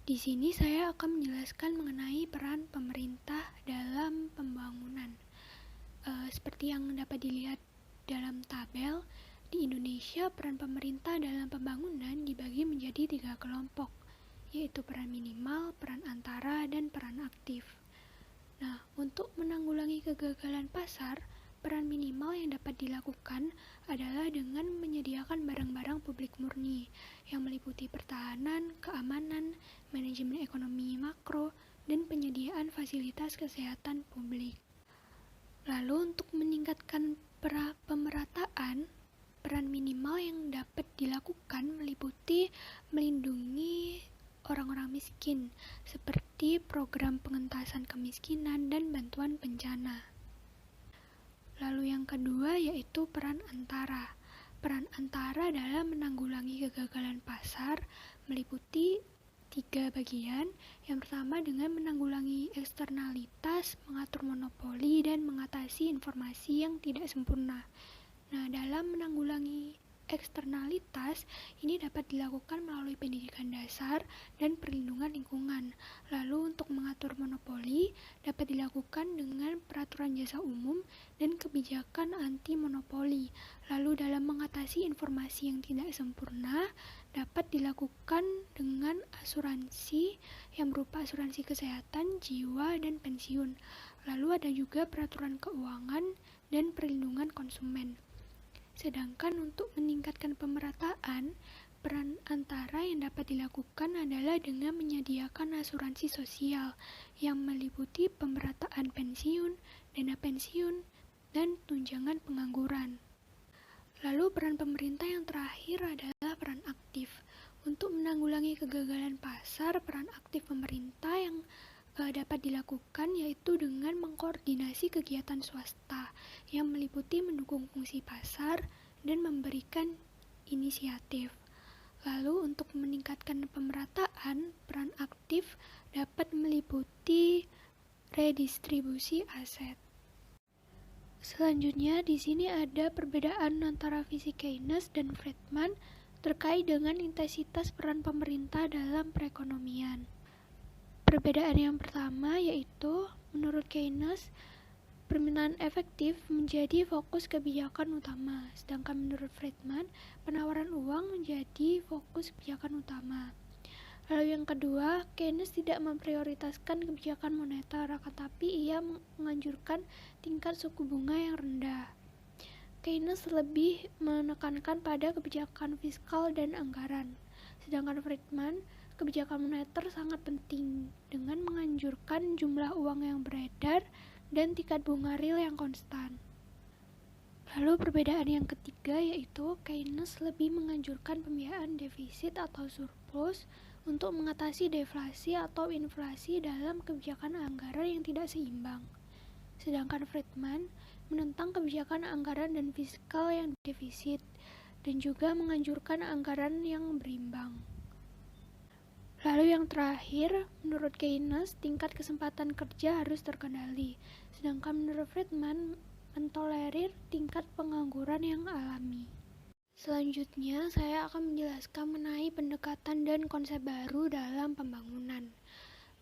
Di sini saya akan menjelaskan mengenai peran pemerintah dalam pembangunan. Seperti yang dapat dilihat dalam tabel, di Indonesia peran pemerintah dalam pembangunan dibagi menjadi 3 kelompok, yaitu peran minimal, peran antara, dan peran aktif. Nah, untuk menanggulangi kegagalan pasar, peran minimal yang dapat dilakukan adalah dengan menyediakan barang-barang publik murni yang meliputi pertahanan, keamanan, manajemen ekonomi makro, dan penyediaan fasilitas kesehatan publik. Lalu untuk meningkatkan pemerataan, peran minimal yang dapat dilakukan meliputi melindungi orang-orang miskin, seperti program pengentasan kemiskinan dan bantuan bencana. Lalu yang kedua yaitu peran antara. Peran antara dalam menanggulangi kegagalan pasar meliputi 3 bagian. Yang pertama dengan menanggulangi eksternalitas, mengatur monopoli, dan mengatasi informasi yang tidak sempurna. Nah, dalam menanggulangi eksternalitas ini dapat dilakukan melalui pendidikan dasar dan perlindungan lingkungan. Lalu untuk mengatur monopoli dapat dilakukan dengan peraturan jasa umum dan kebijakan anti monopoli. Lalu dalam mengatasi informasi yang tidak sempurna dapat dilakukan dengan asuransi yang berupa asuransi kesehatan, jiwa, dan pensiun. Lalu ada juga peraturan keuangan dan perlindungan konsumen. Sedangkan untuk meningkatkan pemerataan, peran antara yang dapat dilakukan adalah dengan menyediakan asuransi sosial yang meliputi pemerataan pensiun, dana pensiun, dan tunjangan pengangguran. Lalu peran pemerintah yang terakhir adalah peran aktif. Untuk menanggulangi kegagalan pasar, peran aktif pemerintah yang dapat dilakukan yaitu dengan mengkoordinasi kegiatan swasta yang meliputi mendukung fungsi pasar dan memberikan inisiatif. Lalu untuk meningkatkan pemerataan, peran aktif dapat meliputi redistribusi aset. Selanjutnya di sini ada perbedaan antara visi Keynes dan Friedman terkait dengan intensitas peran pemerintah dalam perekonomian. Perbedaan yang pertama yaitu, menurut Keynes, permintaan efektif menjadi fokus kebijakan utama, sedangkan menurut Friedman, penawaran uang menjadi fokus kebijakan utama. Lalu yang kedua, Keynes tidak memprioritaskan kebijakan moneter, akan tapi ia menganjurkan tingkat suku bunga yang rendah. Keynes lebih menekankan pada kebijakan fiskal dan anggaran, sedangkan Friedman, kebijakan moneter sangat penting dengan menganjurkan jumlah uang yang beredar dan tingkat bunga real yang konstan. Lalu perbedaan yang ketiga yaitu Keynes lebih menganjurkan pembiayaan defisit atau surplus untuk mengatasi deflasi atau inflasi dalam kebijakan anggaran yang tidak seimbang. Sedangkan Friedman menentang kebijakan anggaran dan fiskal yang defisit dan juga menganjurkan anggaran yang berimbang. Lalu yang terakhir, menurut Keynes, tingkat kesempatan kerja harus terkendali, sedangkan menurut Friedman, mentolerir tingkat pengangguran yang alami. Selanjutnya, saya akan menjelaskan mengenai pendekatan dan konsep baru dalam pembangunan.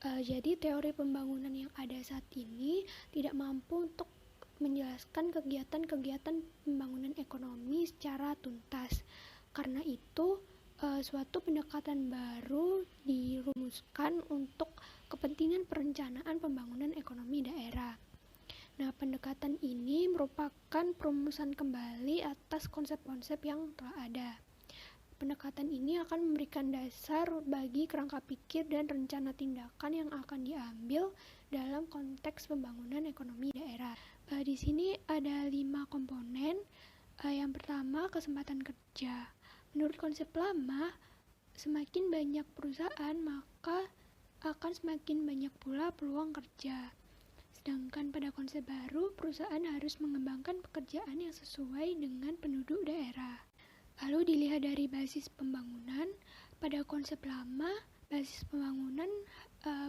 Jadi, teori pembangunan yang ada saat ini tidak mampu untuk menjelaskan kegiatan-kegiatan pembangunan ekonomi secara tuntas. Karena itu, suatu pendekatan baru dirumuskan untuk kepentingan perencanaan pembangunan ekonomi daerah. Nah, pendekatan ini merupakan perumusan kembali atas konsep-konsep yang telah ada. Pendekatan ini akan memberikan dasar bagi kerangka pikir dan rencana tindakan yang akan diambil dalam konteks pembangunan ekonomi daerah. Di sini ada 5 komponen. Yang pertama, kesempatan kerja. Menurut konsep lama, semakin banyak perusahaan maka akan semakin banyak pula peluang kerja. Sedangkan pada konsep baru, perusahaan harus mengembangkan pekerjaan yang sesuai dengan penduduk daerah. Lalu dilihat dari basis pembangunan, pada konsep lama, basis pembangunan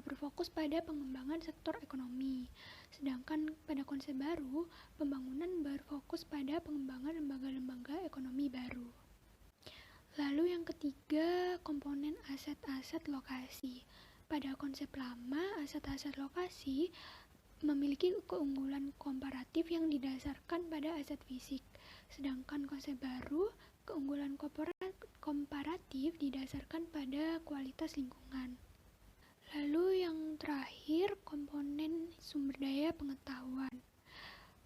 berfokus pada pengembangan sektor ekonomi. Sedangkan pada konsep baru, pembangunan berfokus pada pengembangan lembaga-lembaga ekonomi baru. Lalu yang ketiga, komponen aset-aset lokasi. Pada konsep lama, aset-aset lokasi memiliki keunggulan komparatif yang didasarkan pada aset fisik. Sedangkan konsep baru, keunggulan komparatif didasarkan pada kualitas lingkungan. Lalu yang terakhir, komponen sumber daya pengetahuan.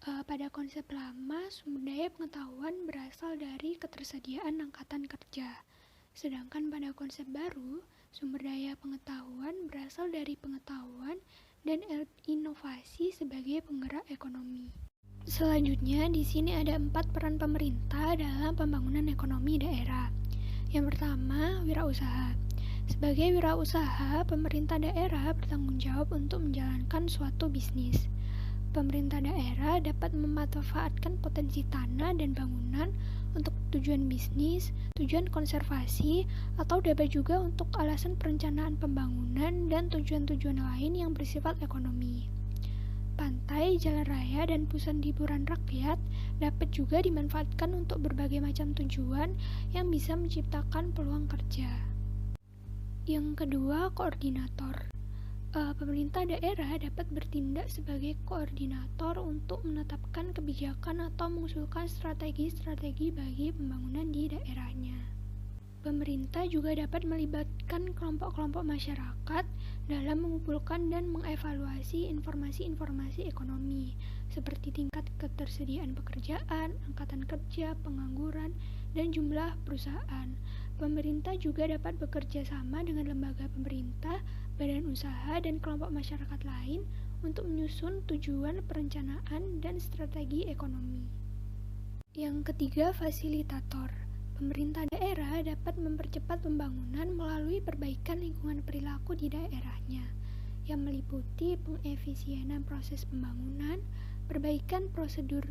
Pada konsep lama, sumber daya pengetahuan berasal dari ketersediaan angkatan kerja. Sedangkan pada konsep baru, sumber daya pengetahuan berasal dari pengetahuan dan inovasi sebagai penggerak ekonomi. Selanjutnya, di sini ada 4 peran pemerintah dalam pembangunan ekonomi daerah. Yang pertama, wirausaha. Sebagai wirausaha, pemerintah daerah bertanggung jawab untuk menjalankan suatu bisnis. Pemerintah daerah dapat memanfaatkan potensi tanah dan bangunan untuk tujuan bisnis, tujuan konservasi, atau dapat juga untuk alasan perencanaan pembangunan dan tujuan-tujuan lain yang bersifat ekonomi. Pantai, jalan raya, dan pusat hiburan rakyat dapat juga dimanfaatkan untuk berbagai macam tujuan yang bisa menciptakan peluang kerja. Yang kedua, koordinator. Pemerintah daerah dapat bertindak sebagai koordinator untuk menetapkan kebijakan atau mengusulkan strategi-strategi bagi pembangunan di daerahnya. Pemerintah juga dapat melibatkan kelompok-kelompok masyarakat dalam mengumpulkan dan mengevaluasi informasi-informasi ekonomi, seperti tingkat ketersediaan pekerjaan, angkatan kerja, pengangguran, dan jumlah perusahaan. Pemerintah juga dapat bekerja sama dengan lembaga pemerintah, badan usaha, dan kelompok masyarakat lain untuk menyusun tujuan perencanaan dan strategi ekonomi. Yang ketiga, fasilitator. Pemerintah daerah dapat mempercepat pembangunan melalui perbaikan lingkungan perilaku di daerahnya, yang meliputi pengefisienan proses pembangunan, perbaikan prosedur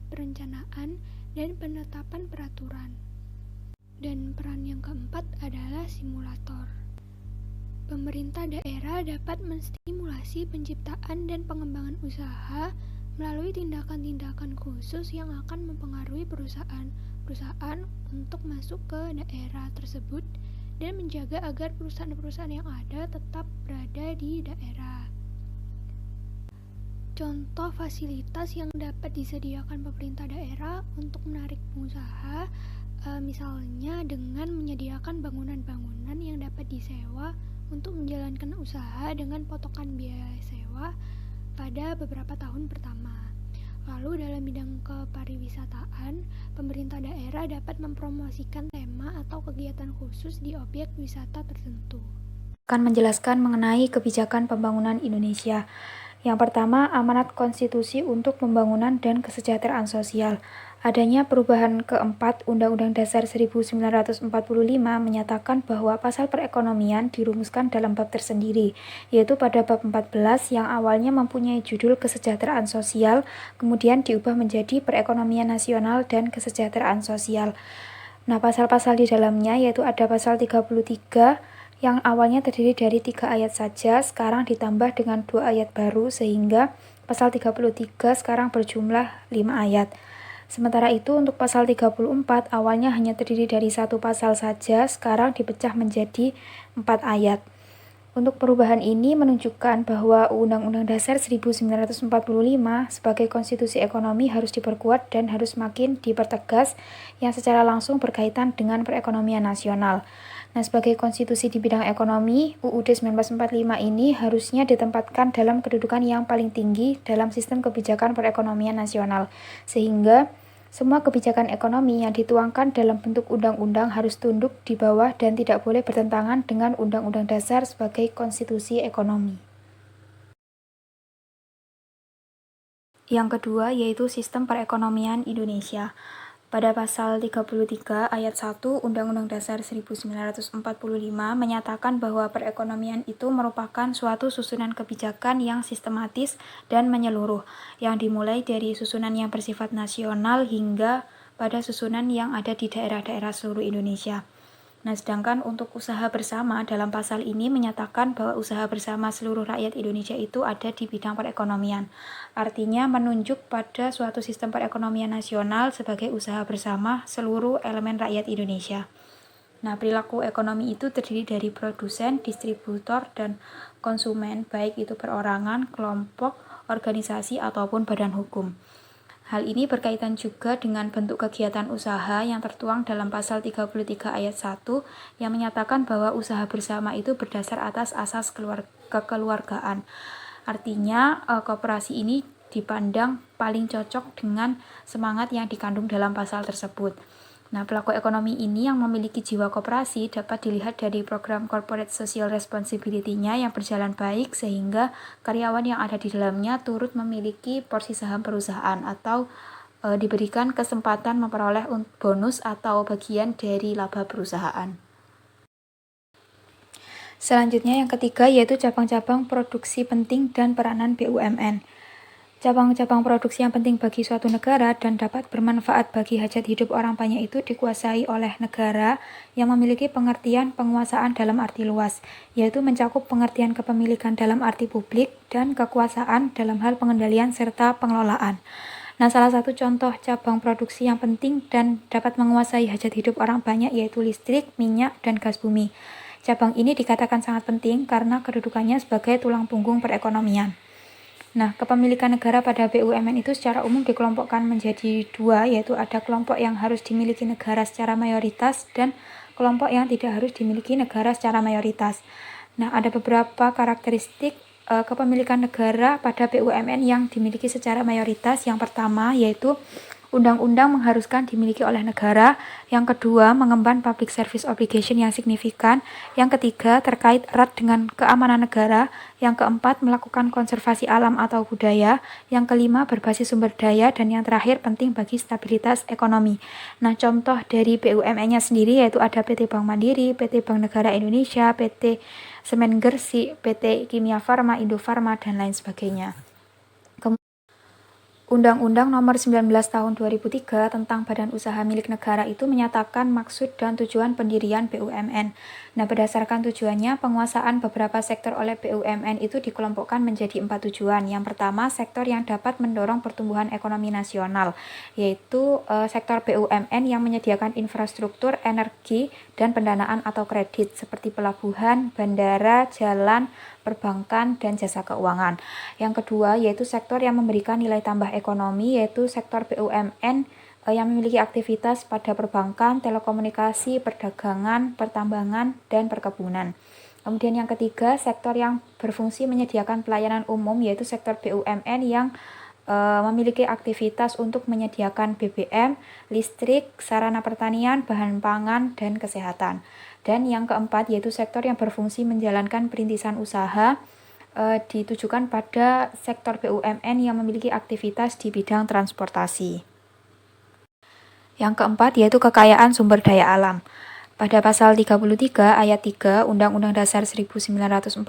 perencanaan, dan penetapan peraturan. Dan peran yang keempat adalah simulator. Pemerintah daerah dapat menstimulasi penciptaan dan pengembangan usaha melalui tindakan-tindakan khusus yang akan mempengaruhi perusahaan untuk masuk ke daerah tersebut dan menjaga agar perusahaan-perusahaan yang ada tetap berada di daerah. Contoh fasilitas yang dapat disediakan pemerintah daerah untuk menarik pengusaha, misalnya dengan menyediakan bangunan-bangunan yang dapat disewa untuk menjalankan usaha dengan potongan biaya sewa pada beberapa tahun pertama. Lalu dalam bidang kepariwisataan, pemerintah daerah dapat mempromosikan tema atau kegiatan khusus di objek wisata tertentu. Akan menjelaskan mengenai kebijakan pembangunan Indonesia. Yang pertama, amanat konstitusi untuk pembangunan dan kesejahteraan sosial. Adanya perubahan keempat Undang-Undang Dasar 1945 menyatakan bahwa pasal perekonomian dirumuskan dalam bab tersendiri, yaitu pada bab 14 yang awalnya mempunyai judul kesejahteraan sosial, kemudian diubah menjadi perekonomian nasional dan kesejahteraan sosial. Nah, pasal-pasal di dalamnya yaitu ada pasal 33 yang awalnya terdiri dari 3 ayat saja, sekarang ditambah dengan 2 ayat baru sehingga pasal 33 sekarang berjumlah 5 ayat. Sementara itu untuk pasal 34 awalnya hanya terdiri dari 1 pasal saja, sekarang dipecah menjadi 4 ayat. Untuk perubahan ini menunjukkan bahwa Undang-Undang Dasar 1945 sebagai konstitusi ekonomi harus diperkuat dan harus makin dipertegas yang secara langsung berkaitan dengan perekonomian nasional. Nah, sebagai konstitusi di bidang ekonomi, UUD 1945 ini harusnya ditempatkan dalam kedudukan yang paling tinggi dalam sistem kebijakan perekonomian nasional, sehingga semua kebijakan ekonomi yang dituangkan dalam bentuk undang-undang harus tunduk di bawah dan tidak boleh bertentangan dengan Undang-Undang Dasar sebagai konstitusi ekonomi. Yang kedua yaitu sistem perekonomian Indonesia. Pada pasal 33 ayat 1 Undang-Undang Dasar 1945 menyatakan bahwa perekonomian itu merupakan suatu susunan kebijakan yang sistematis dan menyeluruh, yang dimulai dari susunan yang bersifat nasional hingga pada susunan yang ada di daerah-daerah seluruh Indonesia. Nah, sedangkan untuk usaha bersama dalam pasal ini menyatakan bahwa usaha bersama seluruh rakyat Indonesia itu ada di bidang perekonomian. Artinya menunjuk pada suatu sistem perekonomian nasional sebagai usaha bersama seluruh elemen rakyat Indonesia. Nah, perilaku ekonomi itu terdiri dari produsen, distributor, dan konsumen, baik itu perorangan, kelompok, organisasi, ataupun badan hukum. Hal ini berkaitan juga dengan bentuk kegiatan usaha yang tertuang dalam pasal 33 ayat 1 yang menyatakan bahwa usaha bersama itu berdasar atas asas kekeluargaan. Artinya, koperasi ini dipandang paling cocok dengan semangat yang dikandung dalam pasal tersebut. Nah, pelaku ekonomi ini yang memiliki jiwa koperasi dapat dilihat dari program corporate social responsibility-nya yang berjalan baik sehingga karyawan yang ada di dalamnya turut memiliki porsi saham perusahaan atau diberikan kesempatan memperoleh bonus atau bagian dari laba perusahaan. Selanjutnya yang ketiga yaitu cabang-cabang produksi penting dan peranan BUMN. Cabang-cabang produksi yang penting bagi suatu negara dan dapat bermanfaat bagi hajat hidup orang banyak itu dikuasai oleh negara yang memiliki pengertian penguasaan dalam arti luas, yaitu mencakup pengertian kepemilikan dalam arti publik dan kekuasaan dalam hal pengendalian serta pengelolaan. Nah, salah satu contoh cabang produksi yang penting dan dapat menguasai hajat hidup orang banyak yaitu listrik, minyak, dan gas bumi. Cabang ini dikatakan sangat penting karena kedudukannya sebagai tulang punggung perekonomian. Nah, kepemilikan negara pada BUMN itu secara umum dikelompokkan menjadi dua, yaitu ada kelompok yang harus dimiliki negara secara mayoritas dan kelompok yang tidak harus dimiliki negara secara mayoritas. Nah, ada beberapa karakteristik kepemilikan negara pada BUMN yang dimiliki secara mayoritas. Yang pertama yaitu undang-undang mengharuskan dimiliki oleh negara. Yang kedua, mengemban public service obligation yang signifikan. Yang ketiga, terkait erat dengan keamanan negara. Yang keempat, melakukan konservasi alam atau budaya. Yang kelima, berbasis sumber daya. Dan yang terakhir, penting bagi stabilitas ekonomi. Nah, contoh dari BUMN-nya sendiri yaitu ada PT Bank Mandiri, PT Bank Negara Indonesia, PT Semen Gresik, PT Kimia Farma, Indofarma, dan lain sebagainya. Undang-Undang Nomor 19 Tahun 2003 tentang Badan Usaha Milik Negara itu menyatakan maksud dan tujuan pendirian BUMN. Nah, berdasarkan tujuannya, penguasaan beberapa sektor oleh BUMN itu dikelompokkan menjadi 4 tujuan. Yang pertama, sektor yang dapat mendorong pertumbuhan ekonomi nasional, yaitu sektor BUMN yang menyediakan infrastruktur, energi, dan pendanaan atau kredit seperti pelabuhan, bandara, jalan, perbankan, dan jasa keuangan. Yang kedua yaitu sektor yang memberikan nilai tambah ekonomi, yaitu sektor BUMN yang memiliki aktivitas pada perbankan, telekomunikasi, perdagangan, pertambangan, dan perkebunan. Kemudian yang ketiga, sektor yang berfungsi menyediakan pelayanan umum, yaitu sektor BUMN yang memiliki aktivitas untuk menyediakan BBM, listrik, sarana pertanian, bahan pangan, dan kesehatan. Dan yang keempat yaitu sektor yang berfungsi menjalankan perintisan usaha ditujukan pada sektor BUMN yang memiliki aktivitas di bidang transportasi. Yang keempat yaitu kekayaan sumber daya alam. Pada pasal 33 ayat 3 Undang-Undang Dasar 1945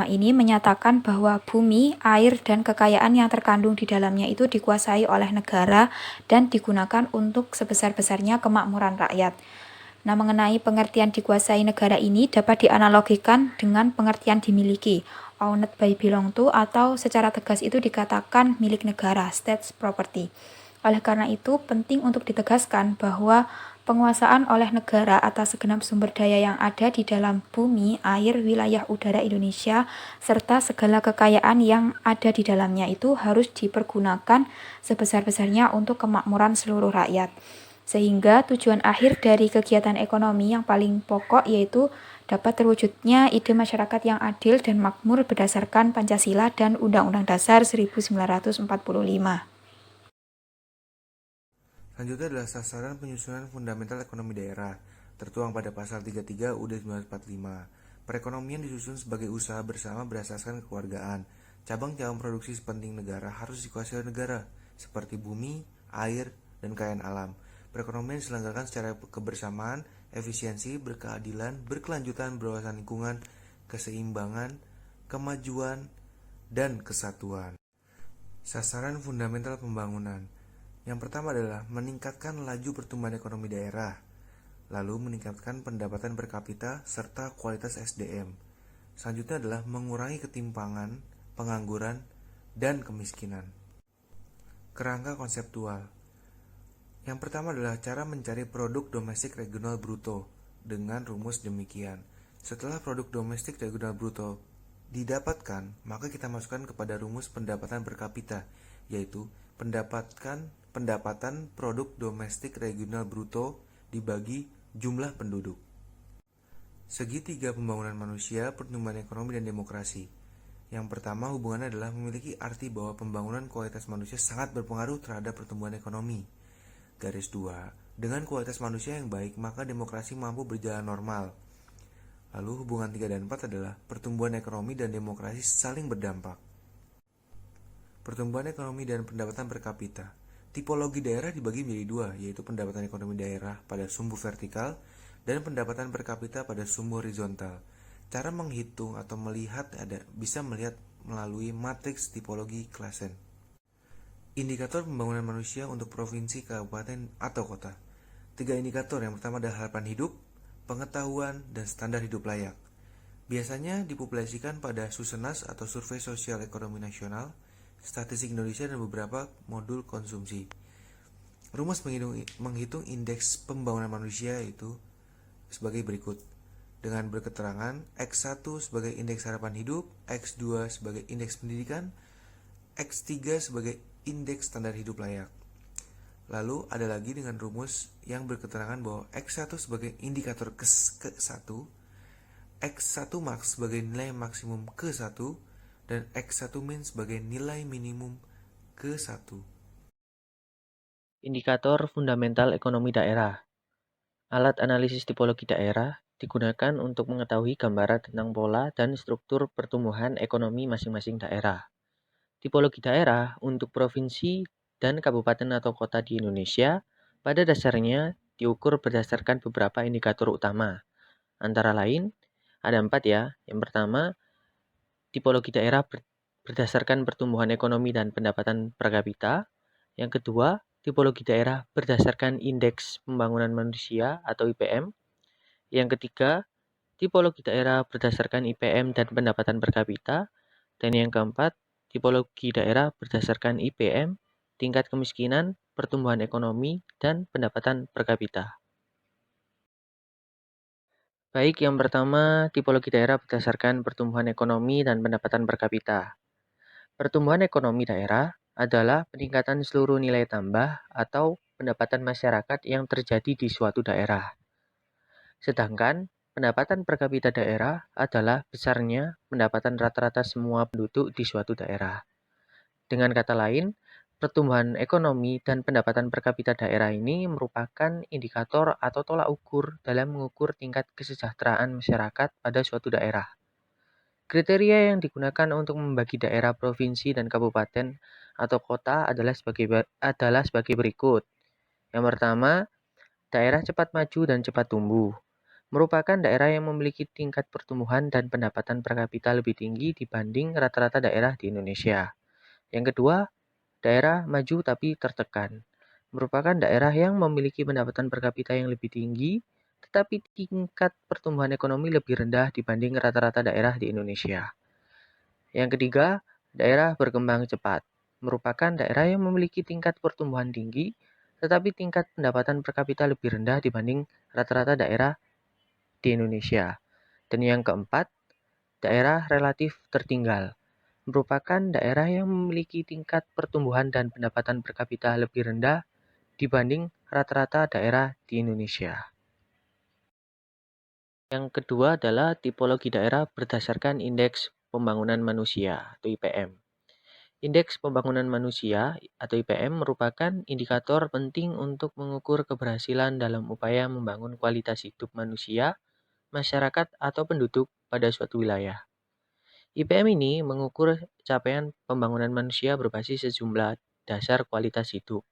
ini menyatakan bahwa bumi, air, dan kekayaan yang terkandung di dalamnya itu dikuasai oleh negara dan digunakan untuk sebesar-besarnya kemakmuran rakyat. Nah, mengenai pengertian dikuasai negara ini dapat dianalogikan dengan pengertian dimiliki, owned by belong to, atau secara tegas itu dikatakan milik negara, state's property. Oleh karena itu, penting untuk ditegaskan bahwa penguasaan oleh negara atas segenap sumber daya yang ada di dalam bumi, air, wilayah udara Indonesia, serta segala kekayaan yang ada di dalamnya itu harus dipergunakan sebesar-besarnya untuk kemakmuran seluruh rakyat. Sehingga tujuan akhir dari kegiatan ekonomi yang paling pokok yaitu dapat terwujudnya ide masyarakat yang adil dan makmur berdasarkan Pancasila dan Undang-Undang Dasar 1945. Selanjutnya adalah sasaran penyusunan fundamental ekonomi daerah, tertuang pada pasal 33 UUD 1945. Perekonomian disusun sebagai usaha bersama berdasarkan kekeluargaan. Cabang-cabang produksi sepenting negara harus dikuasai oleh negara, seperti bumi, air, dan kekayaan alam. Perekonomian diselenggarakan secara kebersamaan, efisiensi, berkeadilan, berkelanjutan, berwawasan lingkungan, keseimbangan, kemajuan, dan kesatuan. Sasaran fundamental pembangunan. Yang pertama adalah meningkatkan laju pertumbuhan ekonomi daerah, lalu meningkatkan pendapatan per kapita serta kualitas SDM. Selanjutnya adalah mengurangi ketimpangan, pengangguran, dan kemiskinan. Kerangka konseptual. Yang pertama adalah cara mencari produk domestik regional bruto. dengan rumus demikian. Setelah produk domestik regional bruto didapatkan, maka kita masukkan kepada rumus pendapatan per kapita, yaitu pendapatan produk domestik regional bruto dibagi jumlah penduduk. Segitiga pembangunan manusia, pertumbuhan ekonomi, dan demokrasi. Yang pertama, hubungannya adalah memiliki arti bahwa pembangunan kualitas manusia sangat berpengaruh terhadap pertumbuhan ekonomi. Garis 2. Dengan kualitas manusia yang baik, maka demokrasi mampu berjalan normal. Lalu hubungan 3 dan 4 adalah pertumbuhan ekonomi dan demokrasi saling berdampak. Pertumbuhan ekonomi dan pendapatan per kapita. Tipologi daerah dibagi menjadi dua, yaitu pendapatan ekonomi daerah pada sumbu vertikal dan pendapatan per kapita pada sumbu horizontal. Cara menghitung atau melihat bisa melihat melalui matriks tipologi Claassen. Indikator pembangunan manusia untuk provinsi, kabupaten, atau kota. 3 indikator. Yang pertama adalah harapan hidup, pengetahuan, dan standar hidup layak. Biasanya dipublikasikan pada Susenas atau Survei Sosial Ekonomi Nasional, Statistik Indonesia, dan beberapa modul konsumsi. Rumus menghitung indeks pembangunan manusia itu sebagai berikut. Dengan berketerangan X1 sebagai indeks harapan hidup, X2 sebagai indeks pendidikan, X3 sebagai indeks standar hidup layak. Lalu ada lagi dengan rumus yang berketerangan bahwa X1 sebagai indikator ke-1, X1 max sebagai nilai maksimum ke-1, dan X1 min sebagai nilai minimum ke-1. Indikator fundamental ekonomi daerah. Alat analisis tipologi daerah digunakan untuk mengetahui gambaran tentang pola dan struktur pertumbuhan ekonomi masing-masing daerah. Tipologi daerah untuk provinsi dan kabupaten atau kota di Indonesia pada dasarnya diukur berdasarkan beberapa indikator utama. Antara lain, ada 4 ya. Yang pertama, tipologi daerah berdasarkan pertumbuhan ekonomi dan pendapatan per kapita. Yang kedua, tipologi daerah berdasarkan indeks pembangunan manusia atau IPM. Yang ketiga, tipologi daerah berdasarkan IPM dan pendapatan per kapita. Dan yang keempat, tipologi daerah berdasarkan IPM, tingkat kemiskinan, pertumbuhan ekonomi, dan pendapatan per kapita. Baik, yang pertama, tipologi daerah berdasarkan pertumbuhan ekonomi dan pendapatan per kapita. Pertumbuhan ekonomi daerah adalah peningkatan seluruh nilai tambah atau pendapatan masyarakat yang terjadi di suatu daerah. Sedangkan pendapatan per kapita daerah adalah besarnya pendapatan rata-rata semua penduduk di suatu daerah. Dengan kata lain, pertumbuhan ekonomi dan pendapatan per kapita daerah ini merupakan indikator atau tolak ukur dalam mengukur tingkat kesejahteraan masyarakat pada suatu daerah. Kriteria yang digunakan untuk membagi daerah provinsi dan kabupaten atau kota adalah sebagai berikut. Yang pertama, daerah cepat maju dan cepat tumbuh. Merupakan daerah yang memiliki tingkat pertumbuhan dan pendapatan per kapita lebih tinggi dibanding rata-rata daerah di Indonesia. Yang kedua, daerah maju tapi tertekan. Merupakan daerah yang memiliki pendapatan per kapita yang lebih tinggi, tetapi tingkat pertumbuhan ekonomi lebih rendah dibanding rata-rata daerah di Indonesia. Yang ketiga, daerah berkembang cepat. Merupakan daerah yang memiliki tingkat pertumbuhan tinggi, tetapi tingkat pendapatan per kapita lebih rendah dibanding rata-rata daerah di Indonesia. Dan yang keempat, daerah relatif tertinggal. Merupakan daerah yang memiliki tingkat pertumbuhan dan pendapatan per kapita lebih rendah dibanding rata-rata daerah di Indonesia. Yang kedua adalah tipologi daerah berdasarkan indeks pembangunan manusia atau IPM. Indeks pembangunan manusia atau IPM merupakan indikator penting untuk mengukur keberhasilan dalam upaya membangun kualitas hidup manusia, masyarakat, atau penduduk pada suatu wilayah. IPM ini mengukur capaian pembangunan manusia berbasis sejumlah dasar kualitas hidup.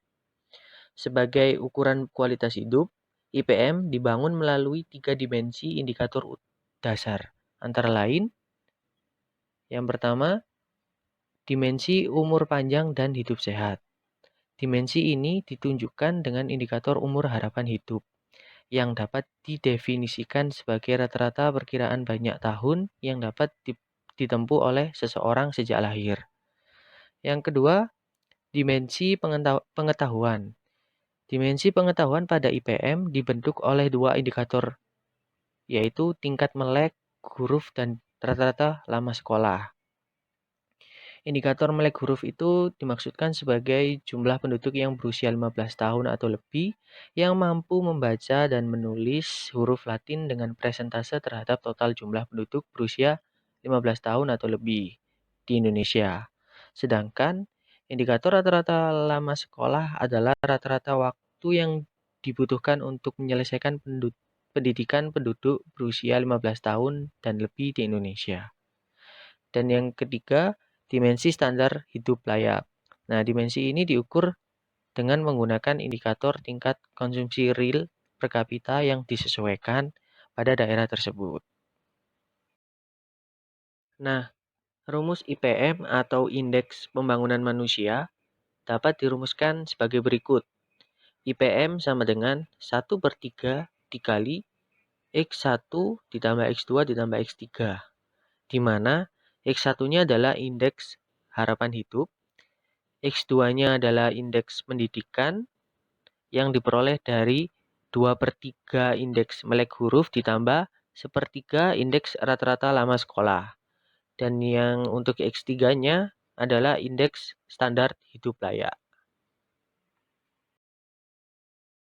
Sebagai ukuran kualitas hidup, IPM dibangun melalui 3 dimensi indikator dasar. Antara lain, yang pertama, dimensi umur panjang dan hidup sehat. Dimensi ini ditunjukkan dengan indikator umur harapan hidup, yang dapat didefinisikan sebagai rata-rata perkiraan banyak tahun yang dapat ditempuh oleh seseorang sejak lahir. Yang kedua, dimensi pengetahuan. Dimensi pengetahuan pada IPM dibentuk oleh 2 indikator yaitu tingkat melek, huruf, dan rata-rata lama sekolah. Indikator melek huruf itu dimaksudkan sebagai jumlah penduduk yang berusia 15 tahun atau lebih yang mampu membaca dan menulis huruf Latin dengan presentase terhadap total jumlah penduduk berusia 15 tahun atau lebih di Indonesia. Sedangkan indikator rata-rata lama sekolah adalah rata-rata waktu yang dibutuhkan untuk menyelesaikan pendidikan penduduk berusia 15 tahun dan lebih di Indonesia. Dan yang ketiga, dimensi standar hidup layak. Nah, dimensi ini diukur dengan menggunakan indikator tingkat konsumsi real per kapita yang disesuaikan pada daerah tersebut. Nah, rumus IPM atau Indeks Pembangunan Manusia dapat dirumuskan sebagai berikut. IPM sama dengan 1/3 dikali X1 ditambah X2 ditambah X3, di mana X1-nya adalah indeks harapan hidup, X2-nya adalah indeks pendidikan yang diperoleh dari 2/3 indeks melek huruf ditambah 1/3 indeks rata-rata lama sekolah. Dan yang untuk X3-nya adalah indeks standar hidup layak.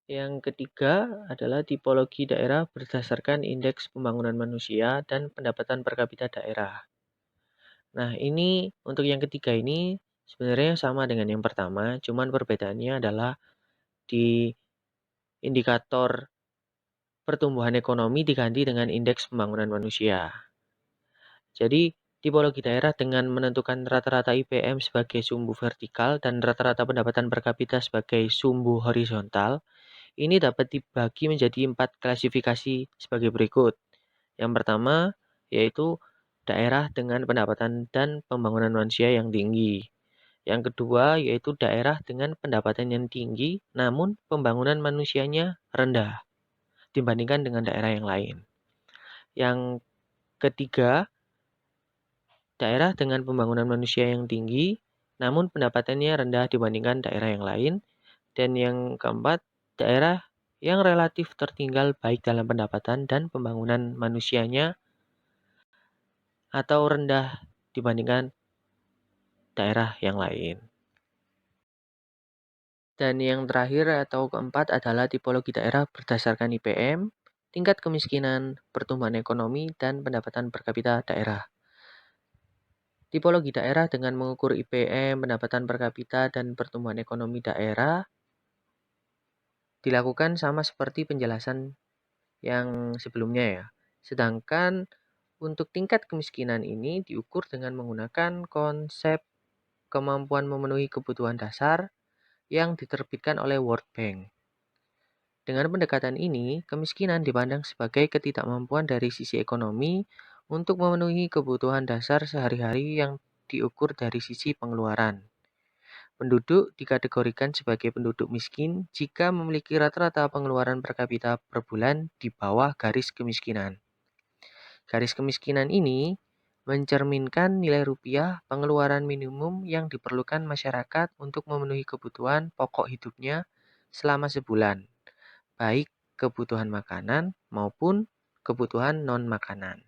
Yang ketiga adalah tipologi daerah berdasarkan indeks pembangunan manusia dan pendapatan per kapita daerah. Nah, ini untuk yang ketiga ini sebenarnya sama dengan yang pertama, cuman perbedaannya adalah di indikator pertumbuhan ekonomi diganti dengan indeks pembangunan manusia. Jadi, tipologi daerah dengan menentukan rata-rata IPM sebagai sumbu vertikal dan rata-rata pendapatan per kapita sebagai sumbu horizontal, ini dapat dibagi menjadi 4 klasifikasi sebagai berikut. Yang pertama, yaitu daerah dengan pendapatan dan pembangunan manusia yang tinggi. Yang kedua, yaitu daerah dengan pendapatan yang tinggi, namun pembangunan manusianya rendah dibandingkan dengan daerah yang lain. Yang ketiga, daerah dengan pembangunan manusia yang tinggi, namun pendapatannya rendah dibandingkan daerah yang lain. Dan yang keempat, daerah yang relatif tertinggal baik dalam pendapatan dan pembangunan manusianya atau rendah dibandingkan daerah yang lain. Dan yang terakhir atau keempat adalah tipologi daerah berdasarkan IPM, tingkat kemiskinan, pertumbuhan ekonomi, dan pendapatan per kapita daerah. Tipologi daerah dengan mengukur IPM, pendapatan per kapita, dan pertumbuhan ekonomi daerah dilakukan sama seperti penjelasan yang sebelumnya ya. Sedangkan untuk tingkat kemiskinan ini diukur dengan menggunakan konsep kemampuan memenuhi kebutuhan dasar yang diterbitkan oleh World Bank. Dengan pendekatan ini, kemiskinan dipandang sebagai ketidakmampuan dari sisi ekonomi untuk memenuhi kebutuhan dasar sehari-hari yang diukur dari sisi pengeluaran. Penduduk dikategorikan sebagai penduduk miskin jika memiliki rata-rata pengeluaran per kapita per bulan di bawah garis kemiskinan. Garis kemiskinan ini mencerminkan nilai rupiah pengeluaran minimum yang diperlukan masyarakat untuk memenuhi kebutuhan pokok hidupnya selama sebulan, baik kebutuhan makanan maupun kebutuhan non-makanan.